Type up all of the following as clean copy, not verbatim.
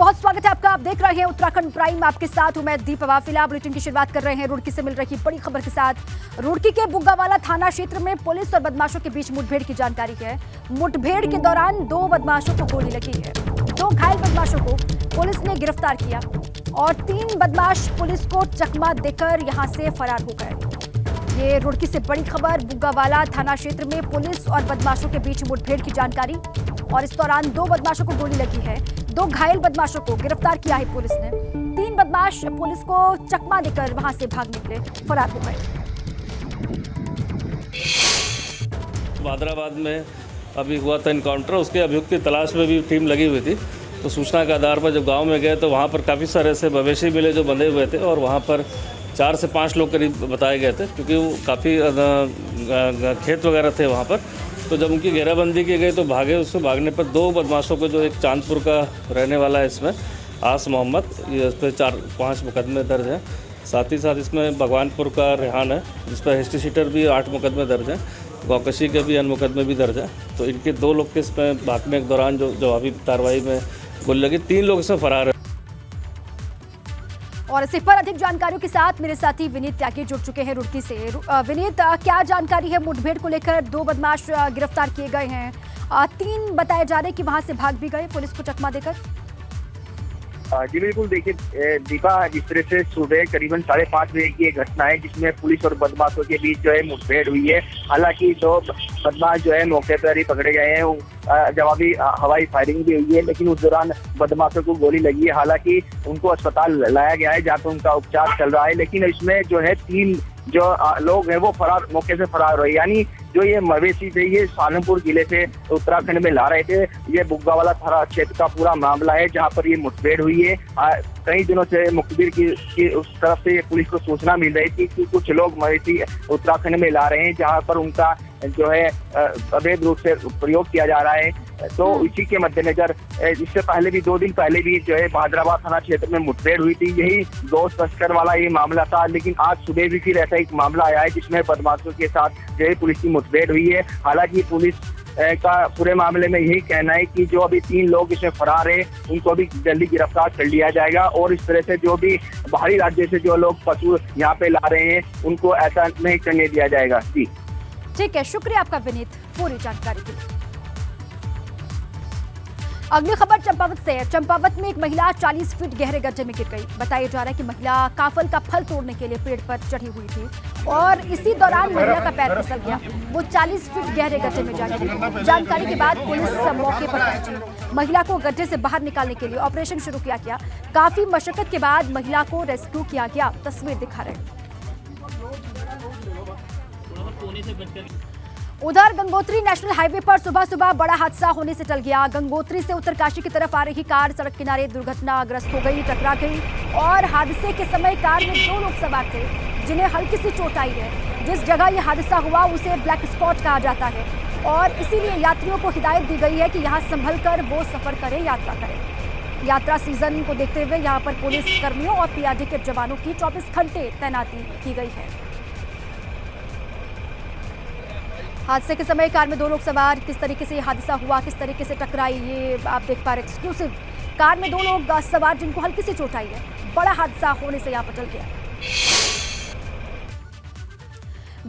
बहुत स्वागत है आपका। आप देख रहे हैं उत्तराखंड प्राइम, आपके साथ हूं मैं दीपा। फिलहाल बुलेटिन की शुरुआत कर रहे हैं रुड़की से मिल रही बड़ी खबर के साथ। रुड़की के बुग्गावाला थाना क्षेत्र में पुलिस और बदमाशों के बीच मुठभेड़ की जानकारी है। मुठभेड़ के दौरान 2 बदमाशों को गोली लगी है। 2 घायल बदमाशों को पुलिस ने गिरफ्तार किया और 3 बदमाश पुलिस को चकमा देकर यहां से फरार हो गए। ये रुड़की से बड़ी खबर। बुग्गावाला थाना क्षेत्र में पुलिस और बदमाशों के बीच मुठभेड़ की जानकारी और इस दौरान 2 बदमाशों को गोली लगी है। 2 घायल बदमाशों को गिरफ्तार किया है पुलिस ने। 3 बदमाश पुलिस को चकमा देकर वहां से भाग निकले, फरार हो गए। हैदराबाद में अभी हुआ था इनकाउंटर, उसके अभियुक्त की तलाश में भी टीम लगी हुई थी। तो सूचना के आधार पर जब गांव में गए तो वहां पर काफ़ी सारे ऐसे मवेशी मिले जो बंधे हुए थे और वहां पर 4 से 5 लोग करीब बताए गए थे, क्योंकि वो काफ़ी खेत वगैरह थे वहाँ पर। तो जब उनकी घेराबंदी की गई तो भागे। उससे भागने पर 2 बदमाशों को, जो एक चांदपुर का रहने वाला है इसमें आस मोहम्मद, ये इस पर 4-5 मुकदमे दर्ज हैं। साथ ही साथ इसमें भगवानपुर का रेहान है, जिस पर हिस्ट्री शीटर भी 8 मुकदमे दर्ज हैं। गौकशी के भी अन्य मुकदमे भी दर्ज हैं। तो इनके 2 लोग के इसमें भागने के दौरान जो जवाबी कार्रवाई में गोली लगी, 3 लोग इसमें फरार है। और इसी पर अधिक जानकारियों के साथ मेरे साथी विनीत त्यागी जुड़ चुके हैं रुड़की से। विनीत, क्या जानकारी है मुठभेड़ को लेकर? 2 बदमाश गिरफ्तार किए गए हैं, 3 बताए जा रहे हैं कि वहां से भाग भी गए पुलिस को चकमा देकर। जी बिल्कुल, देखिए दीपा, जिस तरह से सुबह करीबन 5:30 बजे की एक घटना है जिसमें पुलिस और बदमाशों के बीच जो है मुठभेड़ हुई है। हालांकि 2 बदमाश जो है मौके पर ही पकड़े गए हैं। जवाबी हवाई फायरिंग भी हुई है, लेकिन उस दौरान बदमाशों को गोली लगी है। हालांकि उनको अस्पताल लाया गया है, जहाँ पर उनका उपचार चल रहा है। लेकिन इसमें जो है 3 जो लोग हैं वो फरार, मौके से फरार हुए। यानी जो ये मवेशी थे ये सालमपुर जिले से उत्तराखंड में ला रहे थे। ये बुग्गावाला थाना क्षेत्र का पूरा मामला है जहां पर ये मुठभेड़ हुई है। कई दिनों से मुखबिर की उस तरफ से पुलिस को सूचना मिल रही थी कि कुछ लोग मवेशी उत्तराखंड में ला रहे हैं, जहां पर उनका जो है अवैध रूप से प्रयोग किया जा रहा है। तो इसी के मद्देनजर इससे पहले भी 2 दिन पहले भी जो है हैदराबाद थाना क्षेत्र में मुठभेड़ हुई थी। यही गोश्त तस्कर वाला ये मामला था। लेकिन आज सुबह भी फिर ऐसा एक मामला आया है जिसमें बदमाशों के साथ जो है पुलिस की मुठभेड़ हुई है। हालांकि पुलिस का पूरे मामले में यही कहना है कि जो अभी 3 लोग इसमें फरार है उनको अभी जल्दी गिरफ्तार कर लिया जाएगा। और इस तरह से जो भी बाहरी राज्य से जो लोग पशु यहाँ पे ला रहे हैं उनको ऐसा नहीं करने दिया जाएगा। जी ठीक है, शुक्रिया आपका विनीत पूरी जानकारी के लिए। अगली खबर चंपावत से है। चंपावत में एक महिला 40 फीट गहरे गड्ढे में गिर गई। बताया जा रहा है कि महिला काफल का फल तोड़ने के लिए पेड़ पर चढ़ी हुई थी और इसी दौरान महिला का पैर फिसल गया। वो 40 फीट गहरे गड्ढे में जा गिरी। जानकारी के बाद पुलिस मौके पर पहुंची। महिला को गड्ढे से बाहर निकालने के लिए ऑपरेशन शुरू किया गया। काफी मशक्कत के बाद महिला को रेस्क्यू किया गया। तस्वीर दिखा रहे हैं। उधर गंगोत्री नेशनल हाईवे पर सुबह बड़ा हादसा होने से टल गया। गंगोत्री से उत्तरकाशी की तरफ आ रही कार सड़क किनारे दुर्घटनाग्रस्त हो गई, टकरा गई और हादसे के समय कार में 2 लोग सवार थे जिन्हें हल्की सी चोट आई है। जिस जगह यह हादसा हुआ उसे ब्लैक स्पॉट कहा जाता है और इसीलिए यात्रियों को हिदायत दी गई है कि यहाँ संभल कर वो सफर करें, यात्रा करें। यात्रा सीजन को देखते हुए यहाँ पर पुलिस कर्मियों और पीआरडी के जवानों की 24 घंटे तैनाती की गई है। हादसे के समय कार में 2 लोग सवार, किस तरीके से हादसा हुआ, किस तरीके से टकराई, ये आप देख पा रहे एक्सक्लूसिव। कार में 2 लोग सवार जिनको हल्की सी चोट आई है। बड़ा हादसा होने से यहाँ पर टल गया।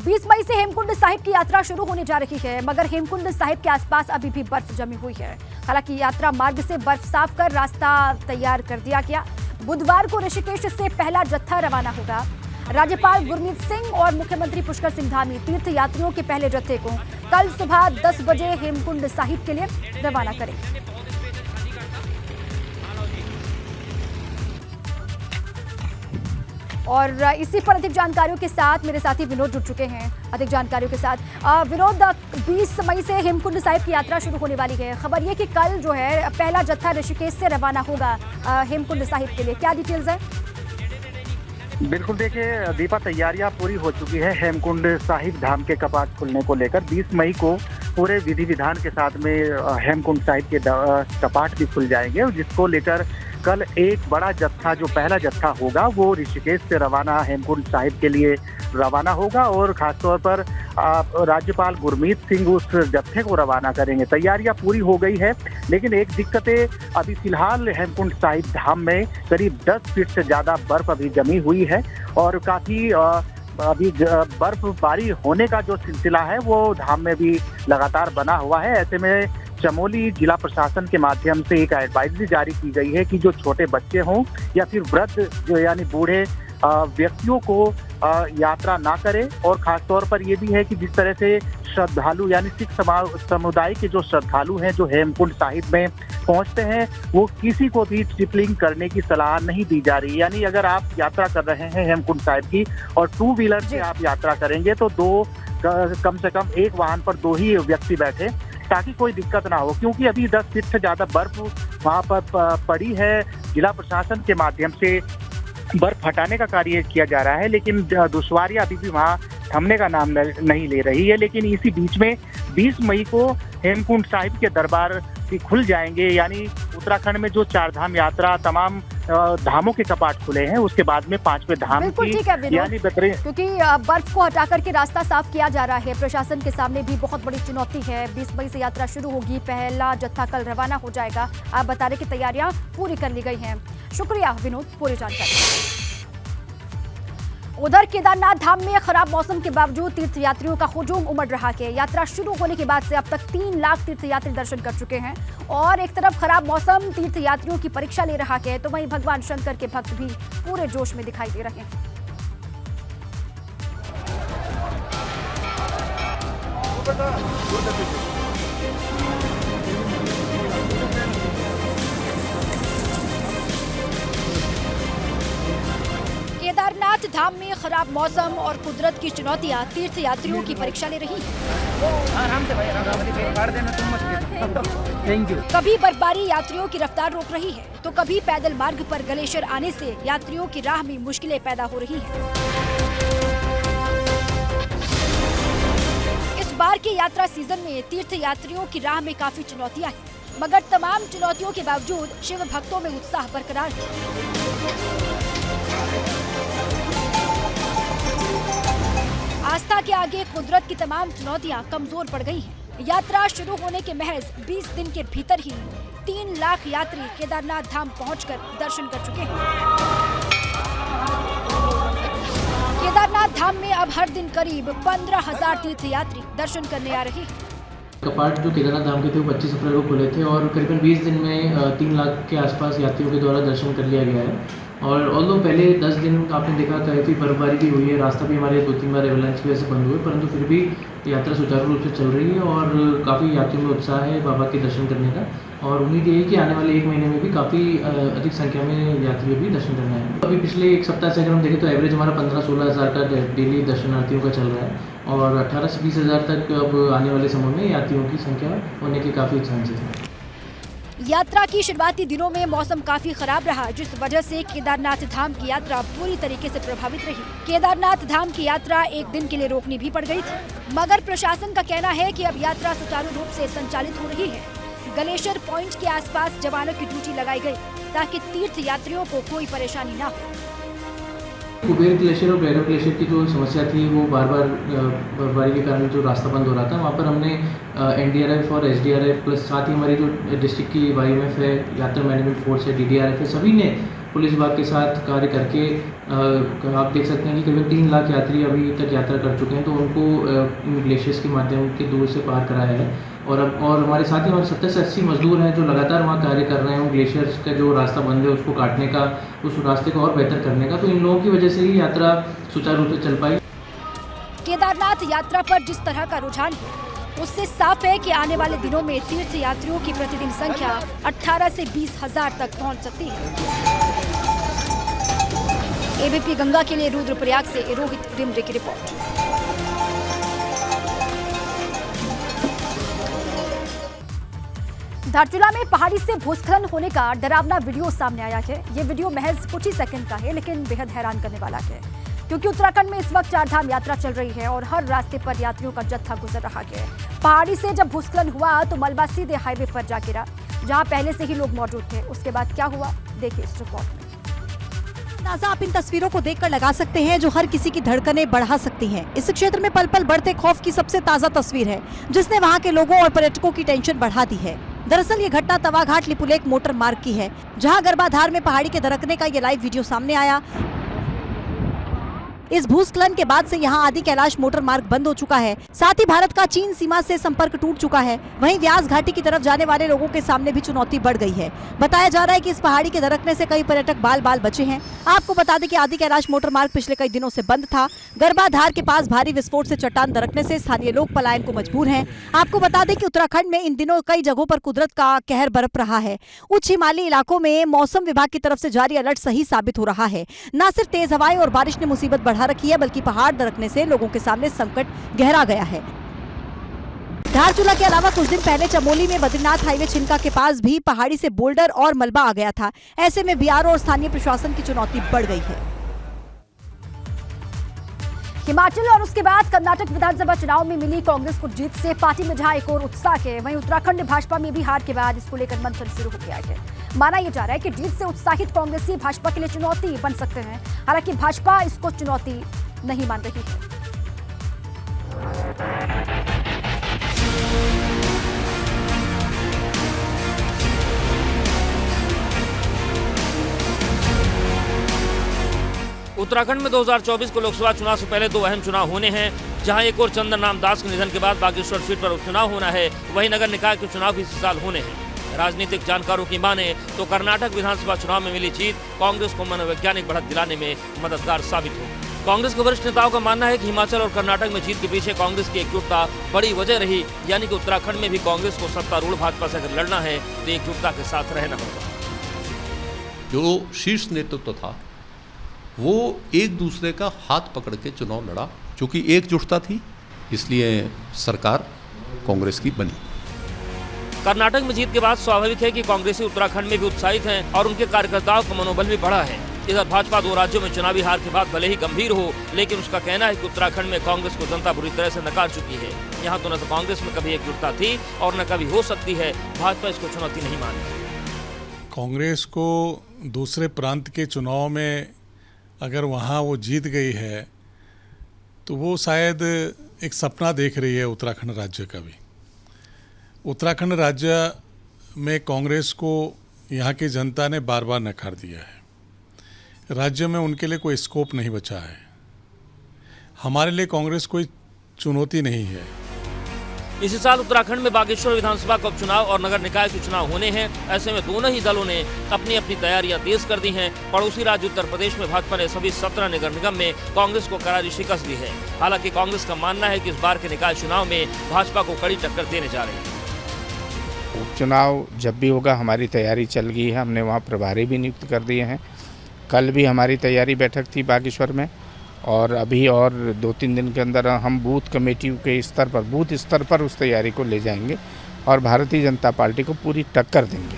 20 मई से हेमकुंड साहिब की यात्रा शुरू होने जा रही है, मगर हेमकुंड साहिब के आसपास अभी भी बर्फ जमी हुई है। हालांकि यात्रा मार्ग से बर्फ साफ कर रास्ता तैयार कर दिया गया। बुधवार को ऋषिकेश से पहला जत्था रवाना होगा। राज्यपाल गुरमीत सिंह और मुख्यमंत्री पुष्कर सिंह धामी तीर्थ यात्रियों के पहले जत्थे को कल सुबह 10 बजे हेमकुंड साहिब के लिए रवाना करेंगे। और इसी पर अधिक जानकारियों के साथ मेरे साथी विनोद जुड़ चुके हैं। अधिक जानकारियों के साथ विनोद, 20 मई से हेमकुंड साहिब की यात्रा शुरू होने वाली है। खबर ये कि कल जो है पहला जत्था ऋषिकेश से रवाना होगा हेमकुंड साहिब के लिए, क्या डिटेल्स है? बिल्कुल, देखिए दीपा, तैयारियां पूरी हो चुकी है हेमकुंड साहिब धाम के कपाट खुलने को लेकर। 20 मई को पूरे विधि विधान के साथ में हेमकुंड साहिब के कपाट भी खुल जाएंगे, जिसको लेकर कल एक बड़ा जत्था, जो पहला जत्था होगा, वो ऋषिकेश से रवाना हेमकुंड साहिब के लिए रवाना होगा और खासतौर पर राज्यपाल गुरमीत सिंह उस जत्थे को रवाना करेंगे। तैयारियां पूरी हो गई है, लेकिन एक दिक्कतें अभी फिलहाल हेमकुंड साहिब धाम में करीब 10 फीट से ज़्यादा बर्फ अभी जमी हुई है और काफ़ी अभी बर्फबारी होने का जो सिलसिला है वो धाम में भी लगातार बना हुआ है। ऐसे में चमोली जिला प्रशासन के माध्यम से एक एडवाइजरी जारी की गई है कि जो छोटे बच्चे हों या फिर वृद्ध, जो यानी बूढ़े व्यक्तियों को यात्रा ना करें। और खासतौर पर ये भी है कि जिस तरह से श्रद्धालु यानी सिख समुदाय के जो श्रद्धालु हैं जो हेमकुंड साहिब में पहुंचते हैं, वो किसी को भी ट्रिपलिंग करने की सलाह नहीं दी जा रही। यानी अगर आप यात्रा कर रहे हैं हेमकुंड साहिब की और 2 व्हीलर से आप यात्रा करेंगे तो कम से कम एक वाहन पर 2 ही व्यक्ति बैठे, ताकि कोई दिक्कत ना हो। क्योंकि अभी 10 फीट से ज़्यादा बर्फ वहाँ पर पड़ी है। जिला प्रशासन के माध्यम से बर्फ हटाने का कार्य किया जा रहा है, लेकिन दुश्वारियां अभी भी वहाँ थमने का नाम नहीं ले रही है। लेकिन इसी बीच में 20 मई को हेमकुंड साहिब के दरबार खुल जाएंगे। यानी उत्तराखंड में जो 4 धाम यात्रा, तमाम धामों के कपाट खुले हैं, उसके बाद में 5वें धाम की यानी क्योंकि बर्फ को हटा करके रास्ता साफ किया जा रहा है। प्रशासन के सामने भी बहुत बड़ी चुनौती है। 20 मई से यात्रा शुरू होगी, पहला जत्था कल रवाना हो जाएगा। आप बता रहे कि तैयारियां पूरी कर ली गई हैं। शुक्रिया विनोद, पूरी जानकारी। उधर केदारनाथ धाम में खराब मौसम के बावजूद तीर्थयात्रियों का हुजूम उमड़ रहा है। यात्रा शुरू होने के बाद से अब तक 3 लाख तीर्थयात्री दर्शन कर चुके हैं और एक तरफ खराब मौसम तीर्थयात्रियों की परीक्षा ले रहा है, तो वहीं भगवान शंकर के भक्त भी पूरे जोश में दिखाई दे रहे हैं। केदारनाथ धाम में खराब मौसम और कुदरत की चुनौतियां तीर्थयात्रियों की परीक्षा ले रही हैं। आराम से भाई, आराम से कार देना, तुम मत। Thank you. कभी बर्फबारी यात्रियों की रफ्तार रोक रही है, तो कभी पैदल मार्ग पर ग्लेशियर आने से यात्रियों की राह में मुश्किलें पैदा हो रही हैं। इस बार के यात्रा सीजन में तीर्थयात्रियों की राह में काफी चुनौतियां हैं, मगर तमाम चुनौतियों के बावजूद शिव भक्तों में उत्साह बरकरार है। आस्था के आगे कुदरत की तमाम चुनौतियां कमजोर पड़ गई हैं। यात्रा शुरू होने के महज 20 दिन के भीतर ही 3 लाख यात्री केदारनाथ धाम पहुंचकर दर्शन कर चुके हैं। केदारनाथ धाम में अब हर दिन करीब 15,000 तीर्थयात्री दर्शन करने आ रहे हैं। कपाट जो केदारनाथ धाम के थे वो 25 अप्रैल को खुले थे और करीबन 20 दिन में 3 लाख के आसपास यात्रियों के द्वारा दर्शन कर लिया गया है। और ऑल्दो पहले 10 दिन आपने देखा काफ़ी बर्फबारी भी हुई है, रास्ता भी हमारे 2-3 बार एवलांच की वजह से बंद हुए, परंतु फिर भी यात्रा सुचारू रूप से चल रही है और काफ़ी यात्रियों में उत्साह है बाबा के दर्शन करने का। और उम्मीद ये है कि आने वाले 1 महीने में भी काफ़ी अधिक संख्या में यात्रियों भी दर्शन करना है। अभी पिछले 1 सप्ताह से अगर हम देखें तो एवरेज हमारा 15-16 हज़ार का डेली दर्शनार्थियों का चल रहा है और 18 से 20 हज़ार तक अब आने वाले समय में यात्रियों की संख्या होने के काफ़ी चांसेस हैं। यात्रा की शुरुआती दिनों में मौसम काफी खराब रहा, जिस वजह से केदारनाथ धाम की यात्रा पूरी तरीके से प्रभावित रही। केदारनाथ धाम की यात्रा 1 दिन के लिए रोकनी भी पड़ गई थी, मगर प्रशासन का कहना है कि अब यात्रा सुचारू रूप से संचालित हो रही है। ग्लेशियर पॉइंट के आसपास जवानों की ड्यूटी लगाई गई ताकि तीर्थ यात्रियों को कोई परेशानी न हो। कुबेर ग्लेशियर और भैरव ग्लेशियर की जो समस्या थी वो बार बार बर्फबारी के कारण जो रास्ता बंद हो रहा था, वहाँ पर हमने NDRF और SDRF प्लस साथ ही हमारी जो डिस्ट्रिक्ट की YMF है, यात्रा मैनेजमेंट फोर्स है, DDRF है, सभी ने पुलिस विभाग के साथ कार्य करके आप देख सकते हैं कि करीबन 3 लाख यात्री अभी तक यात्रा कर चुके हैं, तो उनको इन ग्लेशियर्स के माध्यम के दूर से पार कराया है। और हमारे साथ ही हमारे 70 से 80 मजदूर हैं जो लगातार वहाँ कार्य कर रहे हैं ग्लेशियर्स का जो रास्ता बंद है उसको काटने का, उस रास्ते को और बेहतर करने का। तो इन लोगों की वजह से ही यात्रा सुचारू रूप से चल पाई। केदारनाथ यात्रा पर जिस तरह का रुझान है उससे साफ है कि आने वाले दिनों में तीर्थ यात्रियों की प्रतिदिन संख्या 18 से 20 हज़ार तक पहुंच सकती है। ABP गंगा के लिए रुद्रप्रयाग से रोहित डिमरे की रिपोर्ट। धारचूला में पहाड़ी से भूस्खलन होने का डरावना वीडियो सामने आया है। ये वीडियो महज कुछ ही सेकंड का है, लेकिन बेहद हैरान करने वाला है, क्योंकि उत्तराखंड में इस वक्त 4 धाम यात्रा चल रही है और हर रास्ते पर यात्रियों का जत्था गुजर रहा है। पहाड़ी से जब भूस्खलन हुआ तो मलबा सीधे हाईवे पर जा गिरा, जहां पहले से ही लोग मौजूद थे। उसके बाद क्या हुआ देखिए इस रिपोर्ट में। अंदाजा आप इन तस्वीरों को देखकर लगा सकते हैं जो हर किसी की धड़कनें बढ़ा सकती हैं। इस क्षेत्र में पल पल बढ़ते खौफ की सबसे ताजा तस्वीर है, जिसने वहां के लोगों और पर्यटकों की टेंशन बढ़ा दी है। दरअसल ये घटना तवाघाट लिपुलेख मोटर मार्ग की है, जहां गर्भाधार में पहाड़ी के दरकने का ये लाइव वीडियो सामने आया। इस भूस्खलन के बाद से यहां आदि कैलाश मोटर मार्ग बंद हो चुका है। साथ ही भारत का चीन सीमा से संपर्क टूट चुका है। वहीं व्यास घाटी की तरफ जाने वाले लोगों के सामने भी चुनौती बढ़ गई है। बताया जा रहा है कि इस पहाड़ी के दरकने से कई पर्यटक बाल बाल बचे हैं। आपको बता दें कि आदि कैलाश मोटर मार्ग पिछले कई दिनों से बंद था। गर्भाधार के पास भारी विस्फोट से चट्टान दरकने से स्थानीय लोग पलायन को मजबूर हैं। आपको बता दें कि उत्तराखंड में इन दिनों कई जगहों पर कुदरत का कहर बरप रहा है। उच्च हिमालयी इलाकों में मौसम विभाग की तरफ से जारी अलर्ट सही साबित हो रहा है। न सिर्फ तेज हवाएं और बारिश ने मुसीबत बढ़ा रखी है, बल्कि पहाड़ दरकने से लोगों के सामने संकट गहरा गया है। धारचूला के अलावा कुछ दिन पहले चमोली में बद्रीनाथ हाईवे छिनका के पास भी पहाड़ी से बोल्डर और मलबा आ गया था। ऐसे में बीआरओ और स्थानीय प्रशासन की चुनौती बढ़ गई है। हिमाचल और उसके बाद कर्नाटक विधानसभा चुनाव में मिली कांग्रेस को जीत से पार्टी में जहां एक और उत्साह है, वहीं उत्तराखंड भाजपा में भी हार के बाद इसको लेकर मंथन शुरू हो गया है। माना यह जा रहा है कि जीत से उत्साहित कांग्रेसी भाजपा के लिए चुनौती बन सकते हैं। हालांकि भाजपा इसको चुनौती नहीं मान रही है। उत्तराखंड में 2024 को लोकसभा चुनाव से पहले दो अहम चुनाव होने हैं। जहां एक और चंदन राम दास के निधन के बाद बागेश्वर सीट पर उपचुनाव होना है, वहीं नगर निकाय के चुनाव भी इसी साल होने हैं। राजनीतिक जानकारों की माने तो कर्नाटक विधानसभा चुनाव में मिली जीत कांग्रेस को मनोवैज्ञानिक बढ़त दिलाने में मददगार साबित होगी। कांग्रेस के वरिष्ठ नेताओं का मानना है कि हिमाचल और कर्नाटक में जीत के पीछे कांग्रेस की एकजुटता बड़ी वजह रही, यानी कि उत्तराखंड में भी कांग्रेस को सत्तारूढ़ भाजपा से अगर लड़ना है तो एकजुटता के साथ रहना होगा। जो शीर्ष नेतृत्व था वो एक दूसरे का हाथ पकड़ के चुनाव लड़ा, चूंकि एकजुटता थी इसलिए सरकार कांग्रेस की बनी। कर्नाटक में जीत के बाद स्वाभाविक है कि कांग्रेसी उत्तराखंड में भी उत्साहित हैं और उनके कार्यकर्ताओं का मनोबल भी बढ़ा है। इधर भाजपा दो राज्यों में चुनावी हार के बाद भले ही गंभीर हो, लेकिन उसका कहना है कि उत्तराखंड में कांग्रेस को जनता बुरी तरह से नकार चुकी है। यहाँ तो न तो कांग्रेस में कभी एकजुटता थी और न कभी हो सकती है। भाजपा इसको चुनौती नहीं मानती। कांग्रेस को दूसरे प्रांत के चुनाव में अगर वहाँ वो जीत गई है तो वो शायद एक सपना देख रही है उत्तराखंड राज्य का भी। उत्तराखंड राज्य में कांग्रेस को यहाँ की जनता ने बार बार नकार दिया है। राज्य में उनके लिए कोई स्कोप नहीं बचा है। हमारे लिए कांग्रेस कोई चुनौती नहीं है। इसी साल उत्तराखंड में बागेश्वर विधानसभा का उपचुनाव और नगर निकाय के चुनाव होने हैं। ऐसे में दोनों ही दलों ने अपनी अपनी तैयारियां तेज कर दी हैं। पड़ोसी राज्य उत्तर प्रदेश में भाजपा ने सभी 17 नगर निगम में कांग्रेस को करारी शिकस्त दी है। हालांकि कांग्रेस का मानना है कि इस बार के निकाय चुनाव में भाजपा को कड़ी टक्कर देने जा रही है। उपचुनाव जब भी होगा हमारी तैयारी चल गई है। हमने वहाँ प्रभारी भी नियुक्त कर दिए हैं। कल भी हमारी तैयारी बैठक थी बागेश्वर में और अभी और 2-3 दिन के अंदर हम बूथ कमेटी के स्तर पर बूथ स्तर पर उस तैयारी को ले जाएंगे और भारतीय जनता पार्टी को पूरी टक्कर देंगे।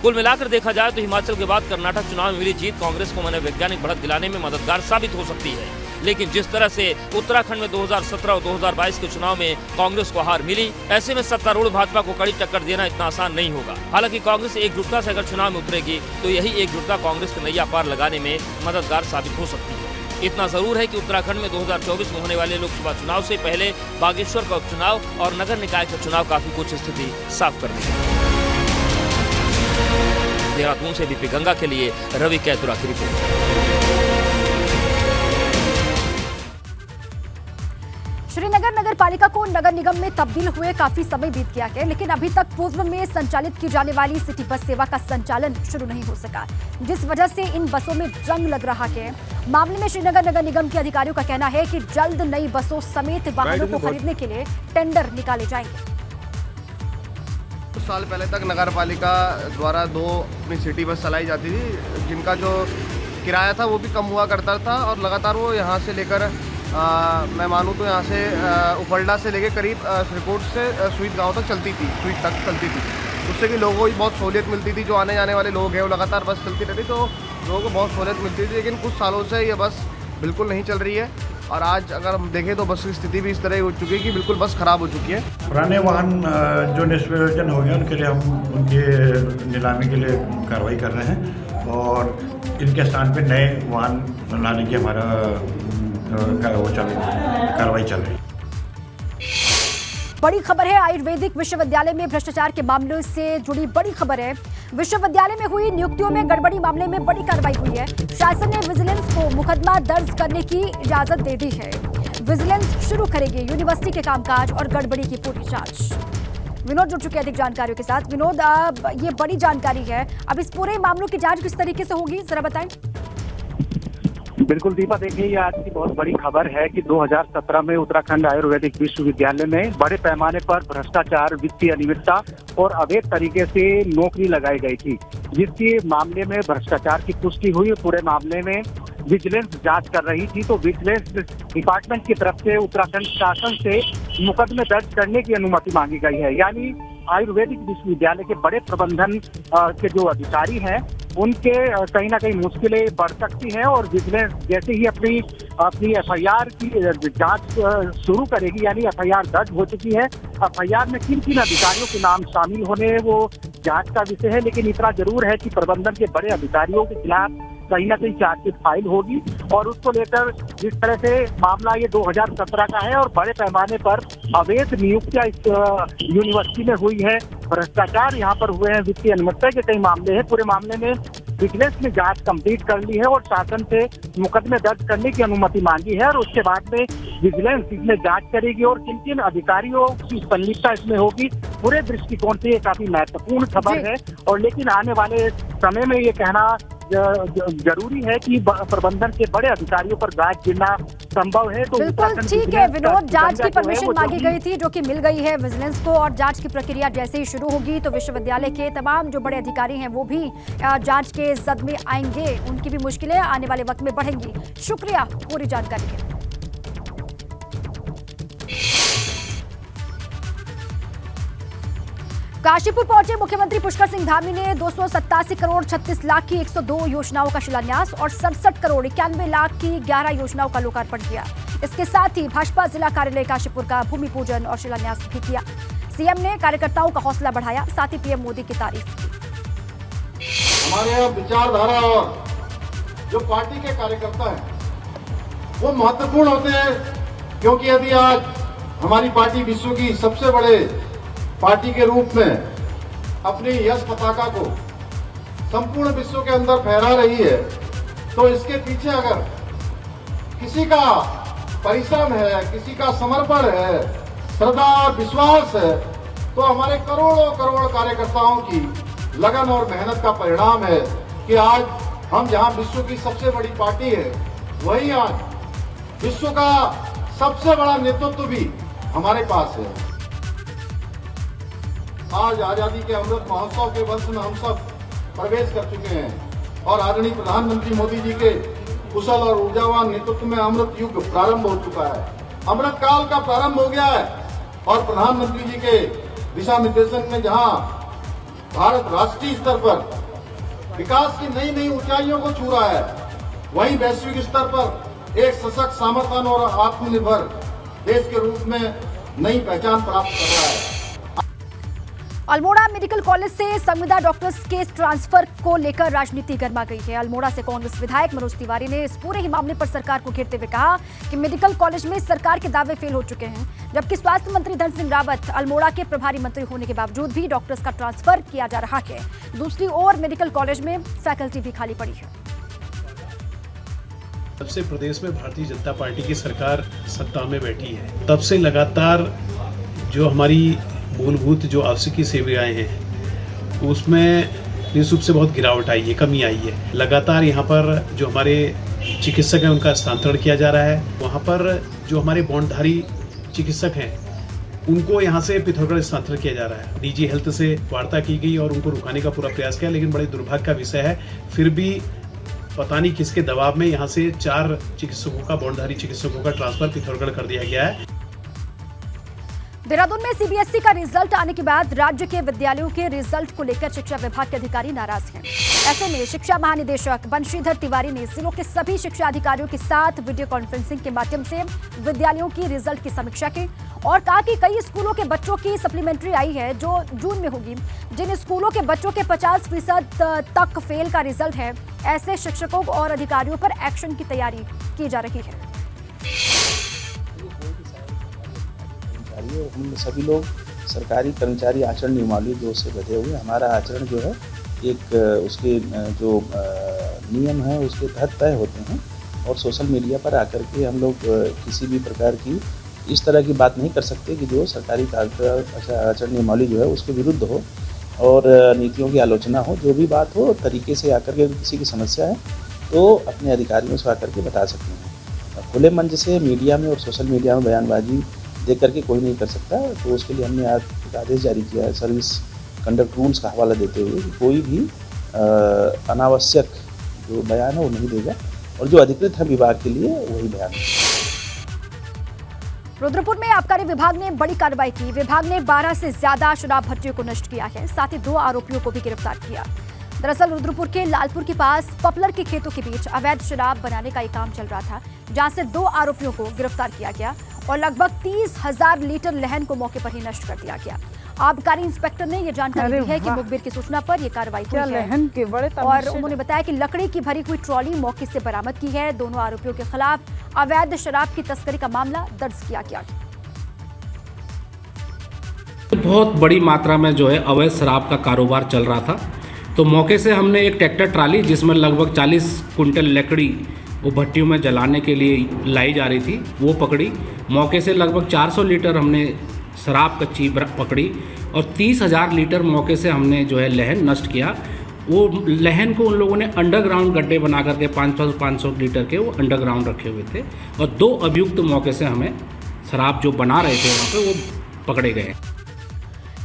कुल मिलाकर देखा जाए तो हिमाचल के बाद कर्नाटक चुनाव में मिली जीत कांग्रेस को मनोवैज्ञानिक बढ़त दिलाने में मददगार साबित हो सकती है। लेकिन जिस तरह से उत्तराखंड में 2017 और 2022 के चुनाव में कांग्रेस को हार मिली, ऐसे में सत्तारूढ़ भाजपा को कड़ी टक्कर देना इतना आसान नहीं होगा। हालांकि कांग्रेस एकजुटता से अगर चुनाव में उतरेगी तो यही एकजुटता कांग्रेस के नैया पार लगाने में मददगार साबित हो सकती है। इतना जरूर है कि उत्तराखंड में 2024 में होने वाले लोकसभा चुनाव से पहले बागेश्वर का उपचुनाव और नगर निकाय का चुनाव काफी कुछ स्थिति साफ कर देगा। देहरादून से बीपी गंगा के लिए रवि कैतुरा की रिपोर्ट। श्रीनगर नगर पालिका को नगर निगम में तब्दील हुए काफी समय बीत गया है, लेकिन अभी तक पूर्व में संचालित की जाने वाली सिटी बस सेवा का संचालन शुरू नहीं हो सका, जिस वजह से इन बसों में जंग लग रहा है। मामले में श्रीनगर नगर निगम के अधिकारियों का कहना है कि जल्द नई बसों समेत वाहनों को खरीदने के लिए टेंडर निकाले जाएंगे। कुछ साल पहले तक नगर पालिका द्वारा 2 अपनी सिटी बस चलाई जाती थी, जिनका जो किराया था वो भी कम हुआ करता था और लगातार वो यहाँ से लेकर मैं मानूँ तो यहाँ से उपल्डा से लेकर करीब श्रीकोट से स्वीट गांव तक चलती थी, स्वीट तक चलती थी। उससे कि लोगों को भी बहुत सहूलियत मिलती थी। जो आने जाने वाले लोग हैं वो लगातार बस चलती रहती तो लोगों को बहुत सहूलियत मिलती थी। लेकिन कुछ सालों से ये बस बिल्कुल नहीं चल रही है और आज अगर हम देखें तो बस की स्थिति भी इस तरह हो चुकी है कि बिल्कुल बस खराब हो चुकी है। पुराने वाहन जो निष्प्रयोजन हो गए उनके लिए हम उनके नीलामी के लिए कार्रवाई कर रहे हैं और इनके स्थान पे नए वाहन लाने की हमारा कार्रवाई चल रही है। बड़ी खबर है, आयुर्वेदिक विश्वविद्यालय में भ्रष्टाचार के मामलों से जुड़ी बड़ी खबर है। विश्वविद्यालय में हुई नियुक्तियों में गड़बड़ी मामले में बड़ी कार्रवाई हुई है। शासन ने विजिलेंस को मुकदमा दर्ज करने की इजाजत दे दी है। विजिलेंस शुरू करेगी यूनिवर्सिटी के कामकाज और गड़बड़ी की पूरी जांच। विनोद जुड़ चुके अधिक जानकारियों के साथ। विनोद, ये बड़ी जानकारी है, अब इस पूरे मामलों की जांच किस तरीके से होगी, जरा बताएं। बिल्कुल दीपा, देखिए ये आज की बहुत बड़ी खबर है कि 2017 में उत्तराखंड आयुर्वेदिक विश्वविद्यालय में बड़े पैमाने पर भ्रष्टाचार, वित्तीय अनियमितता और अवैध तरीके से नौकरी लगाई गई थी, जिसके मामले में भ्रष्टाचार की पुष्टि हुई। पूरे मामले में विजिलेंस जांच कर रही थी, तो विजिलेंस डिपार्टमेंट की तरफ से उत्तराखंड शासन से मुकदमे दर्ज करने की अनुमति मांगी गई है। यानी आयुर्वेदिक विश्वविद्यालय के बड़े प्रबंधन के जो अधिकारी हैं उनके कहीं ना कहीं मुश्किलें बढ़ सकती हैं और विजिलेंस जैसे ही अपनी एफआईआर की जांच शुरू करेगी, यानी एफआईआर दर्ज हो चुकी है, एफआईआर में किन किन अधिकारियों के नाम शामिल होने वो जांच का विषय है। लेकिन इतना जरूर है कि प्रबंधन के बड़े अधिकारियों के खिलाफ कहीं ना कहीं चार्जशीट फाइल होगी और उसको लेकर जिस तरह से मामला ये 2017 का है और बड़े पैमाने पर अवैध नियुक्तियां इस यूनिवर्सिटी में हुई है, भ्रष्टाचार यहाँ पर हुए हैं, वित्तीय अनियमितता के कई मामले हैं। पूरे मामले में विजिलेंस ने जांच कंप्लीट कर ली है और शासन से मुकदमे दर्ज करने की अनुमति मांगी है और उसके बाद में विजिलेंस इसमें जांच करेगी और किन किन अधिकारियों की संलिप्तता इसमें होगी। पूरे दृष्टिकोण से ये काफी महत्वपूर्ण खबर है और लेकिन आने वाले समय में ये कहना जरूरी है कि प्रबंधन के बड़े अधिकारियों पर गाज गिरना संभव है। तो बिल्कुल ठीक है विनोद, जांच की परमिशन मांगी गई थी जो कि मिल गई है विजिलेंस को और जांच की प्रक्रिया जैसे ही शुरू होगी तो विश्वविद्यालय के तमाम जो बड़े अधिकारी हैं वो भी जांच के जद में आएंगे, उनकी भी मुश्किलें आने वाले वक्त में बढ़ेंगी। शुक्रिया पूरी जानकारी के लिए। काशीपुर पहुंचे मुख्यमंत्री पुष्कर सिंह धामी ने 287 करोड़ 36 लाख की 102 योजनाओं का शिलान्यास और 67 करोड़ 91 लाख की 11 योजनाओं का लोकार्पण किया। इसके साथ ही भाजपा जिला कार्यालय काशीपुर का भूमि पूजन और शिलान्यास भी किया। सीएम ने कार्यकर्ताओं का हौसला बढ़ाया, साथ ही पीएम मोदी की तारीफ की। हमारे यहाँ विचारधारा और जो पार्टी के कार्यकर्ता हैं वो महत्वपूर्ण होते हैं, क्योंकि यदि आज हमारी पार्टी विश्व की सबसे बड़े पार्टी के रूप में अपनी यश पताका को संपूर्ण विश्व के अंदर फहरा रही है, तो इसके पीछे अगर किसी का परिश्रम है, किसी का समर्पण है, श्रद्धा और विश्वास है, तो हमारे करोड़ों करोड़ कार्यकर्ताओं की लगन और मेहनत का परिणाम है कि आज हम जहां विश्व की सबसे बड़ी पार्टी है, वहीं आज विश्व का सबसे बड़ा नेतृत्व भी हमारे पास है। आज आजादी के अमृत महोत्सव के वर्ष में हम सब प्रवेश कर चुके हैं और आदरणीय प्रधानमंत्री मोदी जी के कुशल और ऊर्जावान नेतृत्व में अमृत युग प्रारंभ हो चुका है। अमृत काल का प्रारंभ हो गया है और प्रधानमंत्री जी के दिशा निर्देशन में जहां भारत राष्ट्रीय स्तर पर विकास की नई नई ऊंचाइयों को छू रहा है, वहीं वैश्विक स्तर पर एक सशक्त, सामर्थ्यवान और आत्मनिर्भर देश के रूप में नई पहचान प्राप्त कर रहा है। अल्मोड़ा मेडिकल कॉलेज से संविदा डॉक्टर्स के ट्रांसफर को लेकर राजनीति गर्मा गई है। अल्मोड़ा से कांग्रेस विधायक मनोज तिवारी ने इस पूरे ही मामले पर सरकार को घेरते हुए कहा कि मेडिकल कॉलेज में सरकार के दावे फेल हो चुके हैं, जबकि स्वास्थ्य मंत्री धन सिंह रावत अल्मोड़ा के प्रभारी मंत्री होने के बावजूद भी डॉक्टर्स का ट्रांसफर किया जा रहा है। दूसरी ओर मेडिकल कॉलेज में फैकल्टी भी खाली पड़ी है। तब से प्रदेश में भारतीय जनता पार्टी की सरकार सत्ता में बैठी है, तब से लगातार जो हमारी मूलभूत जो आवश्यक सेवाएं हैं उसमें निश्चित रूप से बहुत गिरावट आई है, कमी आई है। लगातार यहाँ पर जो हमारे चिकित्सक हैं उनका स्थानांतरण किया जा रहा है। वहाँ पर जो हमारे बॉन्डधारी चिकित्सक हैं उनको यहाँ से पिथौरागढ़ स्थानांतरण किया जा रहा है। डीजी हेल्थ से वार्ता की गई और उनको रुकाने का पूरा प्रयास किया, लेकिन बड़े दुर्भाग्य का विषय है फिर भी पता नहीं किसके दबाव में यहाँ से 4 चिकित्सकों का, बॉन्डधारी चिकित्सकों का ट्रांसफर पिथौरागढ़ कर दिया गया है। देहरादून में सीबीएसई का रिजल्ट आने के बाद राज्य के विद्यालयों के रिजल्ट को लेकर शिक्षा विभाग के अधिकारी नाराज हैं। ऐसे में शिक्षा महानिदेशक बंशीधर तिवारी ने जिलों के सभी शिक्षा अधिकारियों के साथ वीडियो कॉन्फ्रेंसिंग के माध्यम से विद्यालयों की रिजल्ट की समीक्षा की और कहा कि कई स्कूलों के बच्चों की सप्लीमेंट्री आई है जो जून में होगी। जिन स्कूलों के बच्चों के 50% तक फेल का रिजल्ट है, ऐसे शिक्षकों और अधिकारियों पर एक्शन की तैयारी की जा रही है। हम सभी लोग सरकारी कर्मचारी आचरण नियमावली जो से बधे हुए, हमारा आचरण जो है एक उसके जो नियम है उसके तहत तय होते हैं और सोशल मीडिया पर आकर के हम लोग किसी भी प्रकार की इस तरह की बात नहीं कर सकते कि जो सरकारी आचरण नियमावली जो है उसके विरुद्ध हो और नीतियों की आलोचना हो। जो भी बात हो तरीके से आकर के किसी की समस्या है तो अपने अधिकारियों से आकर के बता सकते हैं। खुले मंच से मीडिया में और सोशल मीडिया में बयानबाजी देख करके कोई नहीं कर सकता, तो उसके लिए हमने आज एक आदेश जारी किया है सर्विस कंडक्ट रूल्स का हवाला देते हुए कि कोई भी अनावश्यक जो बयान है वो नहीं देगा और जो अधिकृत है विभाग के लिए वही बयान। रुद्रपुर में आबकारी विभाग ने बड़ी कार्रवाई की। विभाग ने 12 से ज्यादा शराब भट्टियों को नष्ट किया है, साथ ही 2 आरोपियों को भी गिरफ्तार किया। दरअसल रुद्रपुर के लालपुर के पास पपलर के खेतों के बीच अवैध शराब बनाने का एक काम चल रहा था, जहां से 2 आरोपियों को गिरफ्तार किया गया और लगभग 30,000 लीटर लहन को मौके पर ही नष्ट कर दिया गया। आबकारी इंस्पेक्टर ने यह जानकारी दी है कि मुखबिर की सूचना पर यह कार्रवाई हुई है और उन्होंने बताया कि लकड़ी की भरी हुई ट्रॉली मौके से बरामद की है। दोनों आरोपियों के खिलाफ अवैध शराब की तस्करी का मामला दर्ज किया गया। बहुत बड़ी मात्रा में जो है अवैध शराब का कारोबार चल रहा था, तो मौके से हमने एक ट्रैक्टर ट्राली जिसमें लगभग 40 कुंटल लकड़ी वो भट्टियों में जलाने के लिए लाई जा रही थी वो पकड़ी। मौके से लगभग 400 लीटर हमने शराब कच्ची पकड़ी और 30,000 लीटर मौके से हमने जो है लहन नष्ट किया। वो लहन को उन लोगों ने अंडरग्राउंड गड्ढे बना करके 500 लीटर के वो अंडरग्राउंड रखे हुए थे और 2 अभियुक्त मौके से हमें शराब जो बना रहे थे वहाँ पे वो पकड़े गए।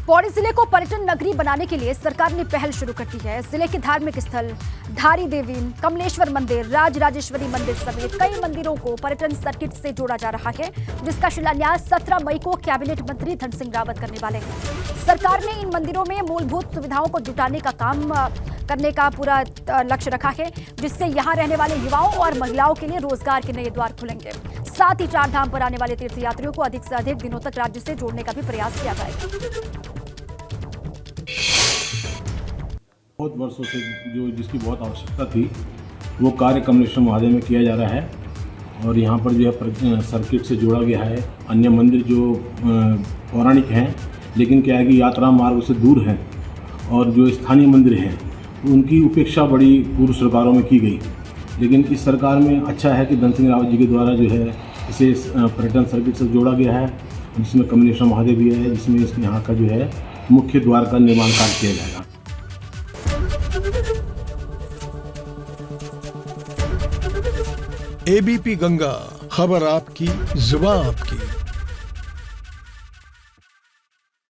पौड़ी जिले को पर्यटन नगरी बनाने के लिए सरकार ने पहल शुरू कर दी है। जिले के धार्मिक स्थल धारी देवी, कमलेश्वर मंदिर, राजराजेश्वरी मंदिर समेत कई मंदिरों को पर्यटन सर्किट से जोड़ा जा रहा है, जिसका शिलान्यास 17 मई को कैबिनेट मंत्री धन सिंह रावत करने वाले हैं। सरकार ने इन मंदिरों में मूलभूत सुविधाओं को जुटाने का काम करने का पूरा लक्ष्य रखा है, जिससे यहाँ रहने वाले युवाओं और महिलाओं के लिए रोजगार के नए द्वार खुलेंगे। साथ ही 4 धाम पर आने वाले तीर्थयात्रियों को अधिक से अधिक दिनों तक राज्य से जोड़ने का भी प्रयास किया जाएगा। बहुत वर्षों से जो जिसकी बहुत आवश्यकता थी वो कार्य कमलेश्वर महादेव में किया जा रहा है और यहाँ पर जो है सर्किट से जोड़ा गया है। अन्य मंदिर जो पौराणिक हैं लेकिन क्या है कि यात्रा मार्ग से दूर हैं और जो स्थानीय मंदिर हैं उनकी उपेक्षा बड़ी पूर्व सरकारों में की गई, लेकिन इस सरकार में अच्छा है कि धन सिंह रावत जी के द्वारा जो है इसे पर्यटन सर्किट से जोड़ा गया है, जिसमें कमलेश्वर महादेव भी है, जिसमें इसके यहाँ का जो है मुख्य द्वार का निर्माण कार्य किया जाएगा। एबीपी गंगा, खबर आपकी, जुबान आपकी।